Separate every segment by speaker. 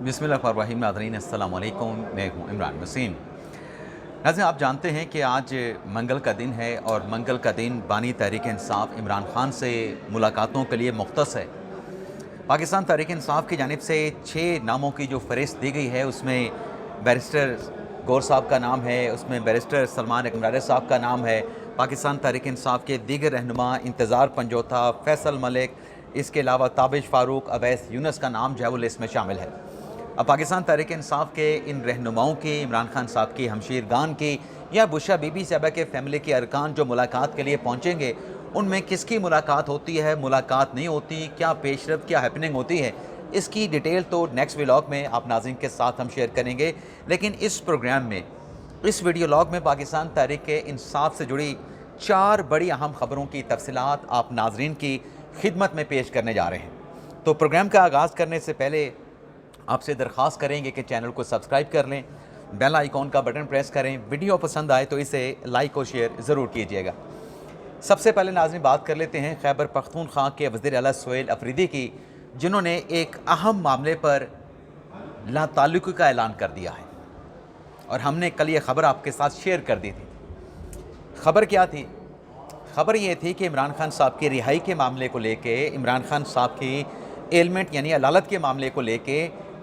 Speaker 1: बिस्मिल्लाहिर्रहमानिर्रहीम। नाज़रीन अस्सलाम वालेकुम, मैं हूँ इमरान वसीम। नाज़रीन, आप जानते हैं कि आज मंगल का दिन है और मंगल का दिन बानी तहरीक इंसाफ इमरान खान से मुलाकातों के लिए मुख्तस है। पाकिस्तान तहरीक इंसाफ की जानिब से 6 नामों की जो फ़हरिस्त दी गई है, उसमें बैरिस्टर गौर साहब का नाम है, उसमें बैरिस्टर सलमान अकमरारे साहब का नाम है, पाकिस्तान तहरीक इंसाफ के दीगर रहनुमा इंतज़ार पंजोथा, फैसल मलिक, इसके अलावा ताबिश फ़ारूक, अवैस यूनुस का नाम जो है वो लिस्ट में शामिल है। अब पाकिस्तान तहरीक इंसाफ के इन रहनुमाओं की, इमरान खान साहब की, हमशीर गान की या बुशरा बीबी साहबा के फ़ैमिली के अरकान जो मुलाकात के लिए पहुँचेंगे, उनमें किसकी मुलाकात होती है, मुलाकात नहीं होती, क्या पेशरफ़्त, क्या हैपनिंग होती है, इसकी डिटेल तो नेक्स्ट व्लॉग में आप नाज़रीन के साथ हम शेयर करेंगे। लेकिन इस प्रोग्राम में, इस वीडियो लॉग में पाकिस्तान तहरीक इंसाफ से जुड़ी 4 बड़ी अहम ख़बरों की तफसीलात आप नाज़रीन की खिदमत में पेश करने जा रहे हैं। तो प्रोग्राम का आगाज़ करने से पहले आपसे दरख्वास्त करेंगे कि चैनल को सब्सक्राइब कर लें, बेल आइकॉन का बटन प्रेस करें, वीडियो पसंद आए तो इसे लाइक और शेयर ज़रूर कीजिएगा। सबसे पहले नाज़रीन बात कर लेते हैं खैबर पख्तूनख्वा के वज़ीर आला सुहेल अफरीदी की, जिन्होंने एक अहम मामले पर लाताल्लुकी का ऐलान कर दिया है और हमने कल ये ख़बर आपके साथ शेयर कर दी थी। ख़बर क्या थी? ख़बर ये थी कि इमरान खान साहब की रिहाई के मामले को लेके, इमरान खान साहब की एलमेंट यानी अदालत के मामले को लेके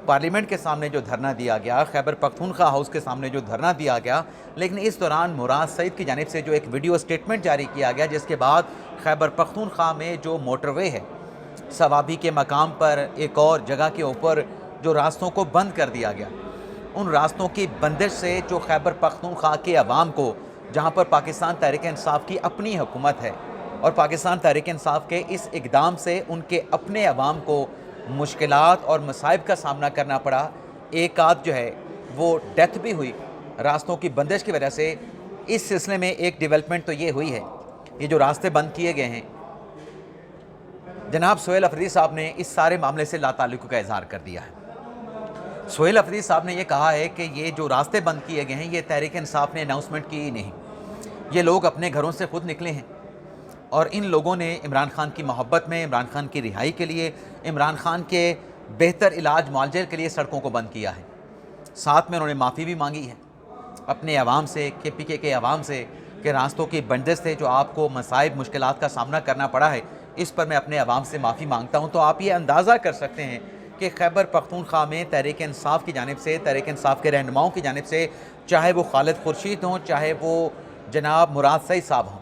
Speaker 1: पार्लियामेंट के सामने जो धरना दिया गया, खैबर पख्तूनख्वा हाउस के सामने जो धरना दिया गया, लेकिन इस दौरान मुराद सईद की जानिब से जो एक वीडियो स्टेटमेंट जारी किया गया, जिसके बाद खैबर पख्तूनख्वा में जो मोटरवे है, सवाबी के मकाम पर एक और जगह के ऊपर जो रास्तों को बंद कर दिया गया, उन रास्तों की बंदिश से जो खैबर पख्तूनख्वा के अवाम को, जहाँ पर पाकिस्तान तहरीक इंसाफ की अपनी हुकूमत है और पाकिस्तान तहरीक इंसाफ के इस इक़दाम से उनके अपने अवाम को मुश्किलात और मसाइब का सामना करना पड़ा। एक आध जो है वो डेथ भी हुई रास्तों की बंदिश की वजह से। इस सिलसिले में एक डेवलपमेंट तो ये हुई है, ये जो रास्ते बंद किए गए हैं, जनाब सुहेल अफरीदी साहब ने इस सारे मामले से लाताल्लुकी का इजहार कर दिया है। सुहेल अफरीदी साहब ने ये कहा है कि ये जो रास्ते बंद किए गए हैं, ये तहरीक इंसाफ ने अनाउंसमेंट की ही नहीं, ये लोग अपने घरों से खुद निकले हैं और इन लोगों ने इमरान खान की मोहब्बत में, इमरान खान की रिहाई के लिए, इमरान खान के बेहतर इलाज मुआवजे के लिए सड़कों को बंद किया है। साथ में उन्होंने माफ़ी भी मांगी है अपने अवाम से, KPK के अवाम से, कि रास्तों की बंदिश से जो आपको मसाइब मुश्किलात का सामना करना पड़ा है, इस पर मैं अपने अवाम से माफ़ी मांगता हूँ। तो आप ये अंदाज़ा कर सकते हैं कि खैबर पख्तूनख्वा में तहरीक इंसाफ की जानिब से, तहरीक इंसाफ के रहनुमाओं की जानिब से, चाहे वो खालिद खुर्शीद हों, चाहे वो जनाब मुराद सईद साहब हों,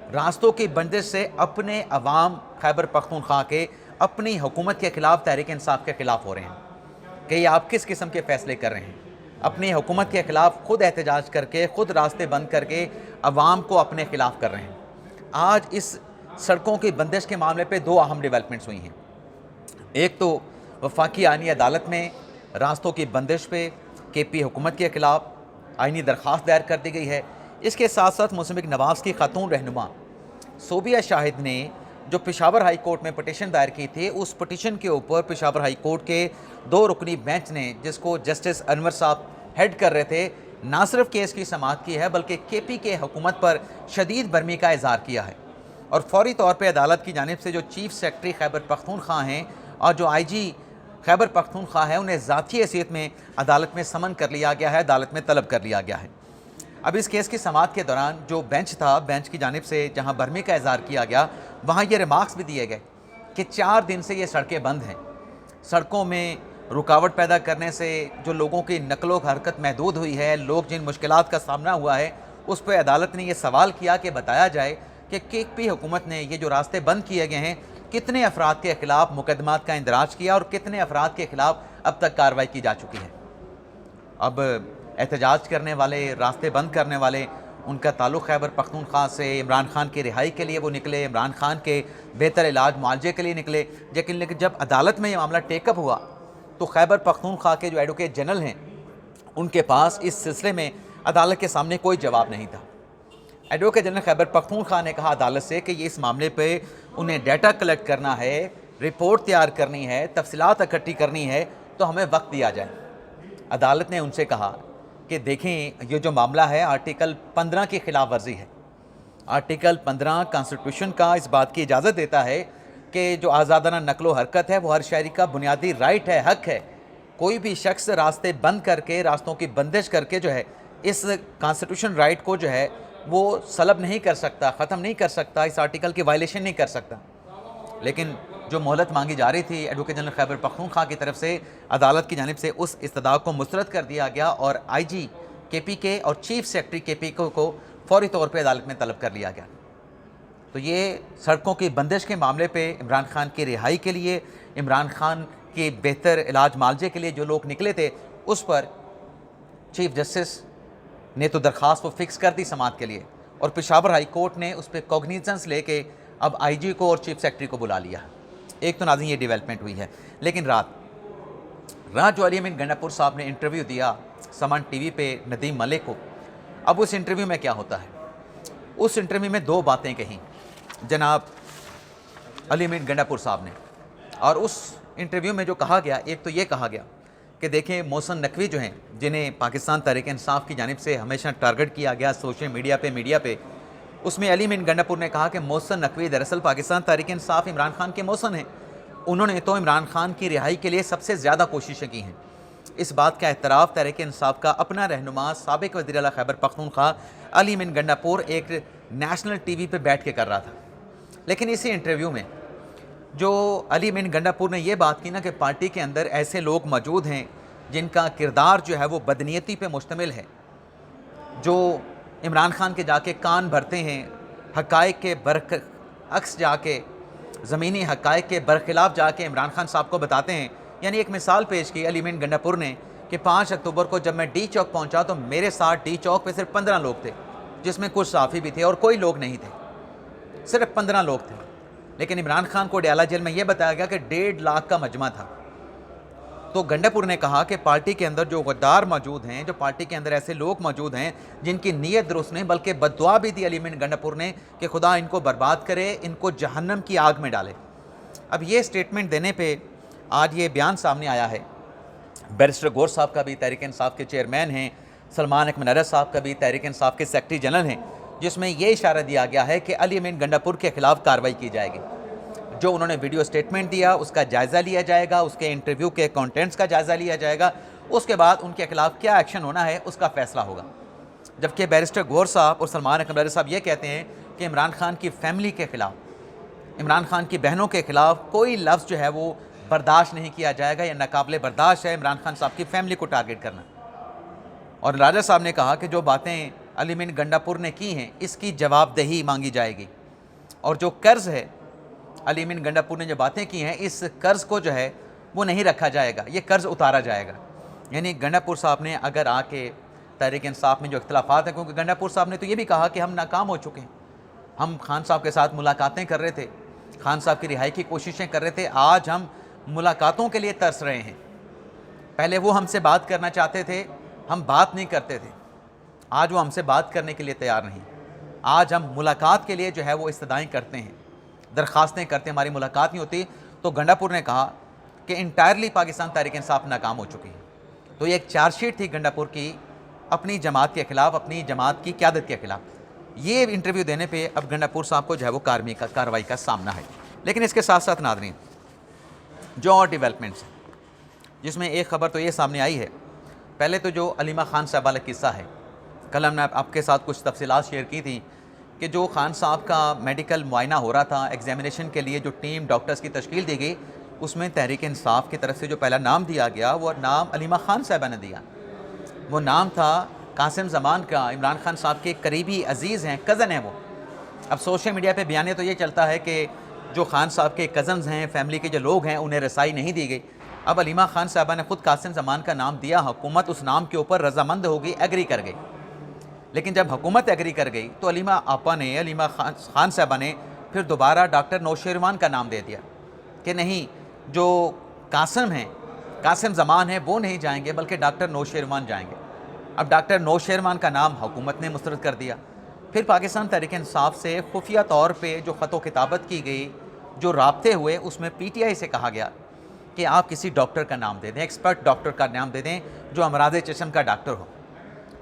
Speaker 1: रास्तों की बंदिश से अपने अवाम खैबर पख्तूनख्वा के अपनी हुकूमत के ख़िलाफ़, तहरीक इंसाफ के ख़िलाफ़ हो रहे हैं कि ये आप किस किस्म के फ़ैसले कर रहे हैं। अपनी हुकूमत के ख़िलाफ़ खुद एहतजाज करके, खुद रास्ते बंद करके अवाम को अपने ख़िलाफ़ कर रहे हैं। आज इस सड़कों की बंदिश के मामले पर 2 अहम डेवलपमेंट्स हुई हैं। एक तो वफाकी आईनी अदालत में रास्तों की बंदिश पे KP हुकूमत के ख़िलाफ़ आईनी दरख्वास्त दायर कर दी गई है। इसके साथ साथ मुस्लिम नवाज़ की खातून रहनुमा सोबिया शाहिद ने जो पेशावर हाई कोर्ट में पटिशन दायर की थी, उस पटिशन के ऊपर पेशावर हाई कोर्ट के 2 रुकनी बेंच ने, जिसको जस्टिस अनवर साहब हेड कर रहे थे, ना सिर्फ केस की समाअत की है बल्कि KPK हुकूमत पर शदीद बरमी का इजहार किया है और फौरी तौर पर अदालत की जानिब से जो चीफ सेक्रेटरी खैबर पख्तूनख्वा हैं और जो IG खैबर पख्तूनख्वा है, उन्हें ज़ाती हैसियत में अदालत में समन कर लिया गया है, अदालत में तलब कर लिया गया है। अब इस केस की समाअत के दौरान जो बेंच था, बेंच की जानिब से जहां बरमी का इजहार किया गया, वहां ये रिमार्क्स भी दिए गए कि 4 दिन से ये सड़कें बंद हैं। सड़कों में रुकावट पैदा करने से जो लोगों की नकलो हरकत महदूद हुई है, लोग जिन मुश्किलात का सामना हुआ है, उस पर अदालत ने यह सवाल किया कि बताया जाए कि KP हुकूमत ने ये जो रास्ते बंद किए गए हैं, कितने अफराद के ख़िलाफ़ मुकदमात का इंदराज किया और कितने अफराद के ख़िलाफ़ अब तक कार्रवाई की जा चुकी है। अब एहतजाज करने वाले, रास्ते बंद करने वाले, उनका ताल्लुक़ खैबर पख्तूनख्वा से, इमरान खान की रिहाई के लिए वो निकले, इमरान खान के बेहतर इलाज मुआवजे के लिए निकले। लेकिन जब अदालत में ये मामला टेकअप हुआ तो खैबर पख्तूनख्वा के जो एडवोकेट जनरल हैं, उनके पास इस सिलसिले में अदालत के सामने कोई जवाब नहीं था। एडवोकेट जनरल खैबर पख्तूनख्वा ने कहा अदालत से कि ये इस मामले पर उन्हें डाटा कलेक्ट करना है, रिपोर्ट तैयार करनी है, तफसीलात इकट्ठी करनी है, तो हमें वक्त दिया जाए। अदालत ने उनसे कहा कि देखें, ये जो मामला है आर्टिकल 15 की खिलाफ वर्जी है। आर्टिकल 15 कॉन्स्टिट्यूशन का इस बात की इजाज़त देता है कि जो आज़ादाना नकलो हरकत है वो हर शहरी का बुनियादी राइट है, हक है کوئی بھی شخص راستے بند کر کے، راستوں کی بندش کر کے جو ہے اس کانسٹیٹیوشن رائٹ کو جو ہے وہ سلب نہیں کر سکتا، ختم نہیں کر سکتا، اس آرٹیکل کی وائلیشن نہیں کر سکتا۔ لیکن جو مہلت مانگی جا رہی تھی ایڈوکیٹ جنرل خیبر پختونخوا کی طرف سے، عدالت کی جانب سے اس استدعا کو مسترد کر دیا گیا اور آئی جی کے پی کے اور چیف سیکرٹری کے پی کے کو فوری طور پہ عدالت میں طلب کر لیا گیا۔ تو یہ سڑکوں کی بندش کے معاملے پہ عمران خان کی رہائی کے لیے، عمران خان کے بہتر علاج معالجے کے لیے جو لوگ نکلے تھے، اس پر چیف جسٹس نے تو درخواست وہ فکس کر دی سماعت کے لیے، اور پشاور ہائی کورٹ نے اس پہ کوگنیزنس لے کے اب آئی جی کو اور چیف سیکرٹری کو بلا لیا۔ ایک تو ناظرین یہ ڈیولپمنٹ ہوئی ہے، لیکن رات جو علی امین گنڈا پور صاحب نے انٹرویو دیا سمن ٹی وی پہ ندیم ملک کو، اب اس انٹرویو میں کیا ہوتا ہے؟ اس انٹرویو میں دو باتیں کہیں جناب علی امین گنڈا پور صاحب نے، اور اس انٹرویو میں جو کہا گیا، ایک تو یہ کہا گیا کہ دیکھیں محسن نقوی جو ہیں، جنہیں پاکستان تحریک انصاف کی جانب سے ہمیشہ ٹارگٹ کیا گیا سوشل میڈیا پہ، اس میں علی امین گنڈا پور نے کہا کہ محسن نقوی دراصل پاکستان تحریک انصاف عمران خان کے محسن ہیں، انہوں نے تو عمران خان کی رہائی کے لیے سب سے زیادہ کوششیں کی ہیں۔ اس بات کا اعتراف تحریک انصاف کا اپنا رہنما سابق وزیر اعلیٰ خیبر پختونخوا علی امین گنڈا پور ایک نیشنل ٹی وی پہ بیٹھ کے کر رہا تھا۔ لیکن اسی انٹرویو میں جو علی امین گنڈا پور نے یہ بات کی نا کہ پارٹی کے اندر ایسے لوگ موجود ہیں جن کا کردار جو ہے وہ بدنیتی پہ مشتمل ہے، جو عمران خان کے جا کے کان بھرتے ہیں، حقائق کے برعکس جا کے، زمینی حقائق کے برخلاف جا کے عمران خان صاحب کو بتاتے ہیں۔ یعنی ایک مثال پیش کی علی امین گنڈا پور نے کہ 5 اکتوبر کو جب میں ڈی چوک پہنچا تو میرے ساتھ ڈی چوک پہ صرف 15 لوگ تھے، جس میں کچھ صحافی بھی تھے اور کوئی لوگ نہیں تھے، صرف 15 لوگ تھے۔ لیکن عمران خان کو ڈیالہ جیل میں یہ بتایا گیا کہ 1.5 لاکھ کا مجمع تھا۔ تو گنڈا پور نے کہا کہ پارٹی کے اندر جو غدار موجود ہیں، جو پارٹی کے اندر ایسے لوگ موجود ہیں جن کی نیت درست نہیں، بلکہ بد دعا بھی دی علی امین گنڈا پور نے کہ خدا ان کو برباد کرے، ان کو جہنم کی آگ میں ڈالے۔ اب یہ سٹیٹمنٹ دینے پہ آج یہ بیان سامنے آیا ہے، بیرسٹر گور صاحب کا بھی تحریک انصاف کے چیئرمین ہیں، سلمان احمد نرس صاحب کا بھی تحریک انصاف کے سیکرٹری جنرل ہیں، جس میں یہ اشارہ دیا گیا ہے کہ علی امین گنڈا پور کے خلاف کارروائی کی جائے گی۔ جو انہوں نے ویڈیو سٹیٹمنٹ دیا اس کا جائزہ لیا جائے گا، اس کے انٹرویو کے کانٹینٹس کا جائزہ لیا جائے گا، اس کے بعد ان کے خلاف کیا ایکشن ہونا ہے اس کا فیصلہ ہوگا۔ جبکہ بیرسٹر گور صاحب اور سلمان احمد نرس صاحب یہ کہتے ہیں کہ عمران خان کی فیملی کے خلاف، عمران خان کی بہنوں کے خلاف کوئی لفظ جو ہے وہ برداشت نہیں کیا جائے گا، یا ناقابل برداشت ہے عمران خان صاحب کی فیملی کو ٹارگٹ کرنا۔ اور راجہ صاحب نے کہا کہ جو باتیں علی امین گنڈا پور نے کی ہیں اس کی جواب دہی مانگی جائے گی، اور جو قرض ہے علی امین گنڈا پور نے جو باتیں کی ہیں اس قرض کو جو ہے وہ نہیں رکھا جائے گا، یہ قرض اتارا جائے گا۔ یعنی گنڈا پور صاحب نے اگر آ کے تحریک انصاف میں جو اختلافات ہیں، کیونکہ گنڈا پور صاحب نے تو یہ بھی کہا کہ ہم ناکام ہو چکے ہیں، ہم خان صاحب کے ساتھ ملاقاتیں کر رہے تھے، خان صاحب کی رہائی کی کوششیں کر رہے تھے، آج ہم ملاقاتوں کے لیے ترس رہے ہیں۔ پہلے وہ ہم سے بات کرنا چاہتے تھے، ہم بات نہیں کرتے تھے، آج وہ ہم سے بات کرنے کے لیے تیار نہیں، آج ہم ملاقات کے لیے جو ہے وہ استدعائیں کرتے ہیں، درخواستیں کرتے ہیں، ہماری ملاقات نہیں ہوتی۔ تو گنڈا پور نے کہا کہ انٹائرلی پاکستان تحریک انصاف ناکام ہو چکی ہے۔ تو یہ ایک چارج شیٹ تھی گنڈا پور کی اپنی جماعت کے خلاف، اپنی جماعت کی قیادت کے خلاف۔ یہ انٹرویو دینے پہ اب گنڈا پور صاحب کو جو ہے وہ کارروائی کا سامنا ہے۔ لیکن اس کے ساتھ ساتھ ناظرین جو اور ڈیولپمنٹس ہیں، جس میں ایک خبر تو یہ سامنے آئی ہے، پہلے تو جو علیمہ خان صاحب والا قصہ ہے، کل ہم نے آپ کے ساتھ کچھ تفصیلات شیئر کی تھیں کہ جو خان صاحب کا میڈیکل معائنہ ہو رہا تھا، ایگزامینیشن کے لیے جو ٹیم ڈاکٹرز کی تشکیل دی گئی، اس میں تحریک انصاف کی طرف سے جو پہلا نام دیا گیا وہ نام علیمہ خان صاحبہ نے دیا۔ وہ نام تھا قاسم زمان کا، عمران خان صاحب کے قریبی عزیز ہیں، کزن ہیں وہ۔ اب سوشل میڈیا پہ بیانے تو یہ چلتا ہے کہ جو خان صاحب کے کزنز ہیں، فیملی کے جو لوگ ہیں، انہیں رسائی نہیں دی گئی۔ اب علیمہ خان صاحبہ نے خود قاسم زمان کا نام دیا، حکومت اس نام کے اوپر رضامند ہو گئی، ایگری کر گئی۔ لیکن جب حکومت ایگری کر گئی تو علیمہ خان صاحبہ نے پھر دوبارہ ڈاکٹر نوشیروان کا نام دے دیا کہ نہیں، جو قاسم ہیں، قاسم زمان ہیں، وہ نہیں جائیں گے بلکہ ڈاکٹر نوشیروان جائیں گے۔ اب ڈاکٹر نوشیروان کا نام حکومت نے مسترد کر دیا۔ پھر پاکستان تحریک انصاف سے خفیہ طور پہ جو خط و کتابت کی گئی، جو رابطے ہوئے، اس میں پی ٹی آئی سے کہا گیا کہ آپ کسی ڈاکٹر کا نام دے دیں، ایکسپرٹ ڈاکٹر کا نام دے دیں جو امراض چشم کا ڈاکٹر ہو۔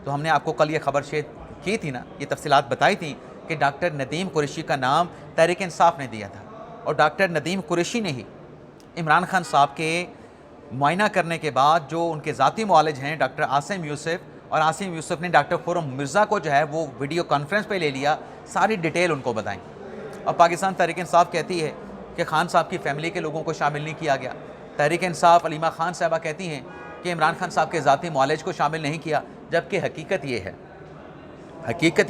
Speaker 1: تو ہم نے آپ کو کل یہ خبر شیئر کی تھی نا، یہ تفصیلات بتائی تھیں کہ ڈاکٹر ندیم قریشی کا نام تحریک انصاف نے دیا تھا، اور ڈاکٹر ندیم قریشی نے ہی عمران خان صاحب کے मुआयना करने के बाद जो उनके ज़ाती मुआलिज हैं डॉक्टर आसिम यूसुफ, और आसिम यूसुफ ने डॉक्टर खुर्रम मिर्ज़ा को जो है वो वीडियो कॉन्फ्रेंस पे ले लिया, सारी डिटेल उनको बताई। और पाकिस्तान तहरीक इंसाफ कहती है कि खान साहब की फ़ैमिली के लोगों को शामिल नहीं किया गया। तहरीक इंसाफ अलीमा खान साहबा कहती हैं कि इमरान खान साहब के ज़ाती मुआलिज को शामिल नहीं किया, जबकि हकीकत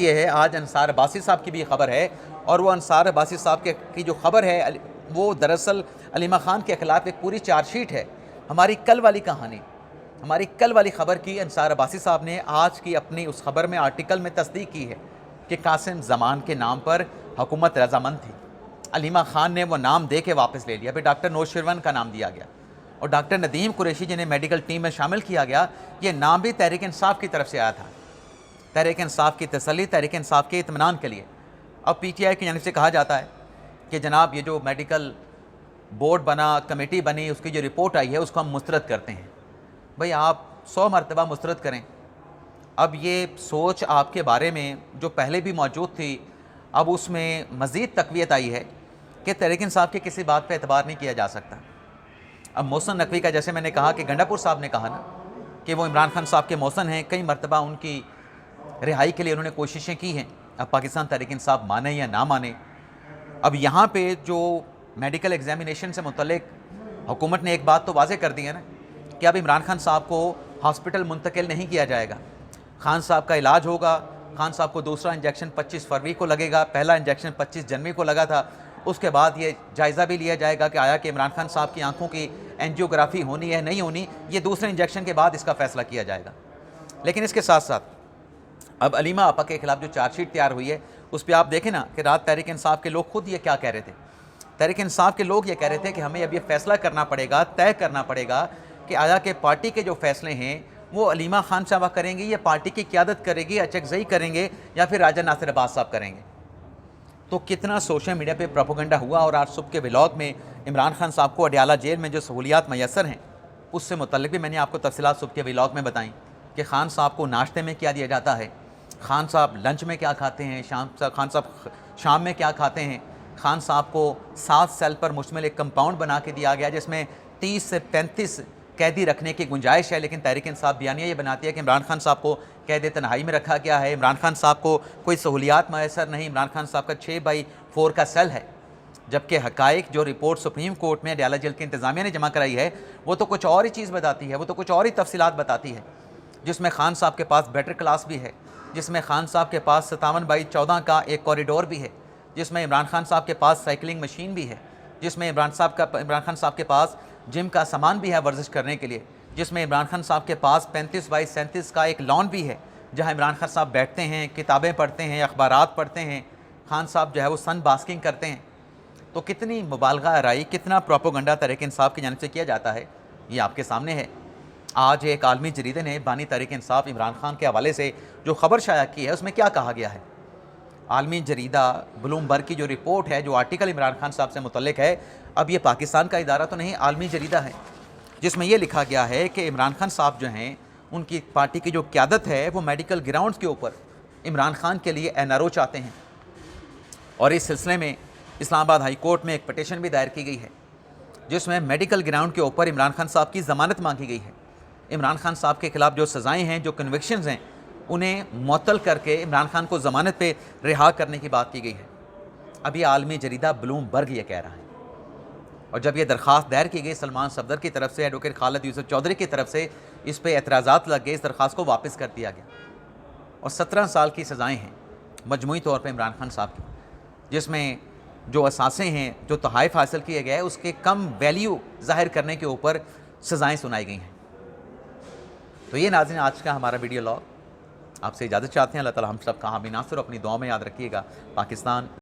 Speaker 1: ये है आज अंसार अब्बासी साहब की भी खबर है, और वो अंसार अब्बासी साहब की जो खबर है वो दरअसल अलीमा खान के ख़िलाफ़ एक पूरी चार्जशीट है। हमारी कल वाली कहानी, हमारी कल वाली ख़बर की अंसार अब्बासी साहब ने आज की अपनी उस खबर में आर्टिकल में तस्दीक की है कि कासिम ज़मान के नाम पर हुकूमत रजामंद थी। अलीमा खान ने वो नाम दे के वापस ले लिया, फिर डॉक्टर नौशिरवन का नाम दिया गया, और डॉक्टर नदीम कुरैशी जिन्हें मेडिकल टीम में शामिल किया गया, ये नाम भी तहरीक इंसाफ की तरफ से आया था, तहरीक इंसाफ की तसल्ली, तहरीक इंसाफ के इत्मीनान के लिए। अब PTI की जानिब से कहा जाता है कि जनाब ये जो मेडिकल बोर्ड बना, कमेटी बनी, उसकी जो रिपोर्ट आई है उसको हम मुस्तरद करते हैं। भाई आप 100 मरतबा मुस्तरद करें, अब ये सोच आपके बारे में जो पहले भी मौजूद थी, अब उसमें मज़ीद तक़वियत आई है कि तहरीक इंसाफ की किसी बात पे एतबार नहीं किया जा सकता। अब मोहसिन नकवी का, जैसे मैंने कहा कि गंडापुर साहब ने कहा ना कि वो इमरान खान साहब के मोहसिन हैं, कई मरतबा उनकी रिहाई के लिए उन्होंने कोशिशें की हैं। अब पाकिस्तान तहरीक इंसाफ माने या ना माने, अब यहाँ पे जो मेडिकल एग्जामिनेशन से मुतल्लिक हुकूमत ने एक बात तो वाज़ेह कर दी है ना कि अब इमरान खान साहब को हॉस्पिटल मुंतकिल नहीं किया जाएगा। खान साहब का इलाज होगा, खान साहब को दूसरा इंजेक्शन 25 फरवरी को लगेगा, पहला इंजेक्शन 25 जनवरी को लगा था। उसके बाद ये जायज़ा भी लिया जाएगा कि आया कि इमरान खान साहब की आंखों की एंजियोग्राफी होनी है नहीं होनी, ये दूसरे इंजेक्शन के बाद इसका फ़ैसला किया जाएगा। लेकिन इसके साथ साथ अब अलीमा आपा के ख़िलाफ़ जो चार्जशीट तैयार हुई है उस पर आप देखें ना कि रात तहरीक इंसाफ के लोग खुद ये क्या कह रहे थे। तहरीक इंसाफ के लोग ये कह रहे थे कि हमें अब ये फ़ैसला करना पड़ेगा, तय करना पड़ेगा कि आया कि पार्टी के जो फ़ैसले हैं वो अलीमा खान साहबा करेंगी, या पार्टी की क़यादत करेगी, अचकज़ई करेंगे, या फिर राजा नासिर अब्बास साहब करेंगे। तो कितना सोशल मीडिया पे प्रोपेगेंडा हुआ, और आज सुबह के व्लॉग में इमरान खान साहब को अडयाला जेल में जो सहूलियात मैसर हैं उससे मुतल्लिक भी मैंने आपको तफसीलात सुबह के व्लॉग में बताई कि खान साहब को नाश्ते में क्या दिया जाता है, खान साहब लंच में क्या खाते हैं, खान साहब शाम में क्या खाते हैं। खान साहब को 7 सेल पर मुश्तमिल एक कंपाउंड बना के दिया गया जिसमें 30 से 35 कैदी रखने की गुंजाइश है, लेकिन तहरीक इंसाफ बयानिया ये बनाती है कि इमरान खान साहब को कैद तन्हाई में रखा गया है, इमरान खान साहब को कोई सहूलियात मैसर नहीं, इमरान खान साहब का 6x4 का सेल है। जबकि हक़ाइक़ जो रिपोर्ट सुप्रीम कोर्ट में अडयाला जेल की इंतज़ामिया ने जमा कराई है वो तो कुछ और ही चीज़ बताती है, वो तो कुछ और ही तफसीलात बताती है, जिसमें खान साहब के पास बेटर क्लास भी है, जिसमें खान साहब के पास 57x14 का एक कॉरिडोर भी है, जिसमें इमरान खान साहब के पास साइकिलिंग मशीन भी है, जिसमें इमरान खान साहब के पास जिम का सामान भी है वर्जिश करने के लिए, जिसमें इमरान खान साहब के पास 35x37 का एक लॉन भी है जहां इमरान खान साहब बैठते हैं, किताबें पढ़ते हैं, अखबारात पढ़ते हैं, खान साहब जो है वो सन बास्किंग करते हैं। तो कितनी मुबालगा आराई, कितना प्रोपोगंडा तहरीक इंसाफ की जानिब से किया जाता है ये आपके सामने है। आज एक आलमी जरीदे ने बानी तहरीक इंसाफ इमरान खान के हवाले से जो ख़बर शाया की है उसमें क्या कहा गया है। आलमी जरीदा ब्लूमबर्ग की जो रिपोर्ट है, जो आर्टिकल इमरान खान साहब से मुतल्लिक है, अब ये पाकिस्तान का इदारा तो नहीं, आलमी जरीदा है, जिसमें यह लिखा गया है कि इमरान खान साहब जो हैं उनकी पार्टी की जो क़यादत है वो मेडिकल ग्राउंड्स के ऊपर इमरान खान के लिए NRO चाहते हैं। और इस सिलसिले में इस्लामाबाद हाई कोर्ट में एक पटिशन भी दायर की गई है जिसमें मेडिकल ग्राउंड के ऊपर इमरान खान साहब की ज़मानत मांगी गई है। इमरान खान साहब के ख़िलाफ़ जो सज़ाएँ हैं, जो कन्विक्शंस हैं, उन्हें मुअत्तल करके इमरान खान को ज़मानत पे रिहा करने की बात की गई है। अब ये आलमी जरीदा ब्लूमबर्ग ये कह रहा है। और जब ये दरख्वास्त दायर की गई सलमान सफदर की तरफ से, एडवोकेट खालिद यूसुफ चौधरी की तरफ से, इस पर एतराज़ात लग गए, इस दरख्वास्त को वापस कर दिया गया। और 17 साल की सज़ाएँ हैं मजमूई तौर पर इमरान खान साहब की, जिसमें जो असासे हैं, जो तोहाइफ हासिल किए गए, उसके कम वैल्यू ज़ाहिर करने के ऊपर सज़ाएँ सुनाई गई हैं। तो ये नाज़रीन आज का हमारा वीडियो लॉग, आपसे इजाज़त चाहते हैं। अल्लाह ताला हम सब का हामी नासिर अपनी दुआ में याद रखिएगा। पाकिस्तान